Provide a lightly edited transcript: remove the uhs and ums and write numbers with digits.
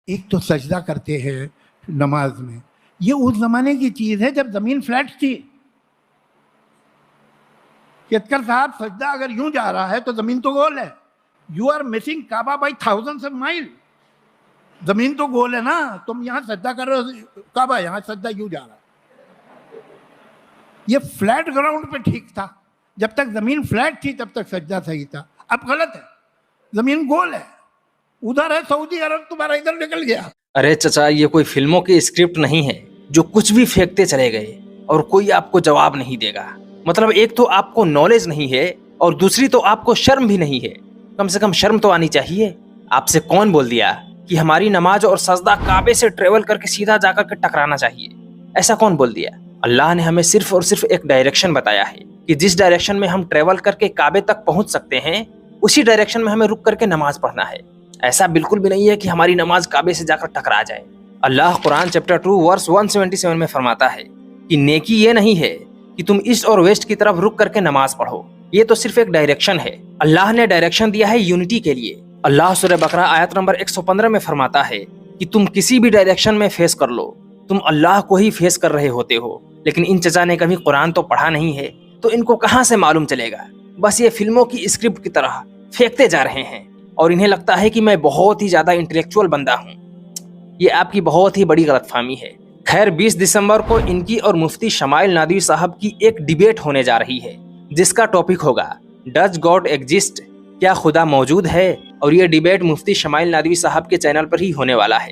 ایک تو سجدہ کرتے ہیں نماز میں، یہ اس زمانے کی چیز ہے جب زمین فلیٹ تھی. کیتکر صاحب سجدہ اگر یوں جا رہا ہے تو زمین تو گول ہے. یو آر مسنگ کعبہ بائی تھاؤزنڈ آف مائل. زمین تو گول ہے نا، تم یہاں سجدہ کر رہے ہو کعبہ، یہاں سجدہ یوں جا رہا ہے. یہ فلیٹ گراؤنڈ پہ ٹھیک تھا، جب تک زمین فلیٹ تھی تب تک سجدہ صحیح تھا. اب غلط ہے، زمین گول ہے، ادھر ہے سعودی عرب، تمہارا ادھر نکل گیا. ارے چچا، یہ کوئی فلموں کی اسکرپٹ نہیں ہے جو کچھ بھی پھینکتے چلے گئے اور کوئی آپ کو جواب نہیں دے گا. مطلب ایک تو آپ کو نالج نہیں ہے اور دوسری تو آپ کو شرم بھی نہیں ہے. کم سے کم شرم تو آنی چاہیے. آپ سے کون بول دیا کہ ہماری نماز اور سجدہ کعبے سے ٹریول کر کے سیدھا جا کر کے ٹکرانا چاہیے؟ ایسا کون بول دیا؟ اللہ نے ہمیں صرف اور صرف ایک ڈائریکشن بتایا ہے کہ جس ڈائریکشن میں ہم ٹریول کر کے کعبے تک پہنچ سکتے ہیں اسی ڈائریکشن میں ہمیں رک کر کے نماز پڑھنا ہے. ایسا بالکل بھی نہیں ہے کہ ہماری نماز کعبے سے جا کر ٹکرا جائے. اللہ قرآن چیپٹر 2 ورس 177 میں فرماتا ہے کہ نیکی یہ نہیں ہے کہ تم ایسٹ اور ویسٹ کی طرف رک کر کے نماز پڑھو، یہ تو صرف ایک ڈائریکشن ہے. اللہ نے ڈائریکشن دیا ہے یونٹی کے لیے. اللہ سورہ بقرہ آیت نمبر 115 میں فرماتا ہے کہ تم کسی بھی ڈائریکشن میں فیس کر لو، تم اللہ کو ہی فیس کر رہے ہوتے ہو. لیکن ان چچا نے کبھی قرآن تو پڑھا نہیں ہے تو ان کو کہاں سے معلوم چلے گا؟ بس یہ فلموں کی اسکرپٹ کی طرح پھینکتے جا رہے ہیں اور انہیں لگتا ہے کہ میں بہت ہی زیادہ انٹلیکچوئل بندہ ہوں. یہ آپ کی بہت ہی بڑی غلط فہمی ہے. خیر، 20 دسمبر کو ان کی اور مفتی شمائل نادوی صاحب کی ایک ڈیبیٹ ہونے جا رہی ہے جس کا ٹاپک ہوگا ڈز گاڈ ایگزسٹ؟ کیا خدا موجود ہے؟ اور یہ ڈیبیٹ مفتی شمائل نادوی صاحب کے چینل پر ہی ہونے والا ہے.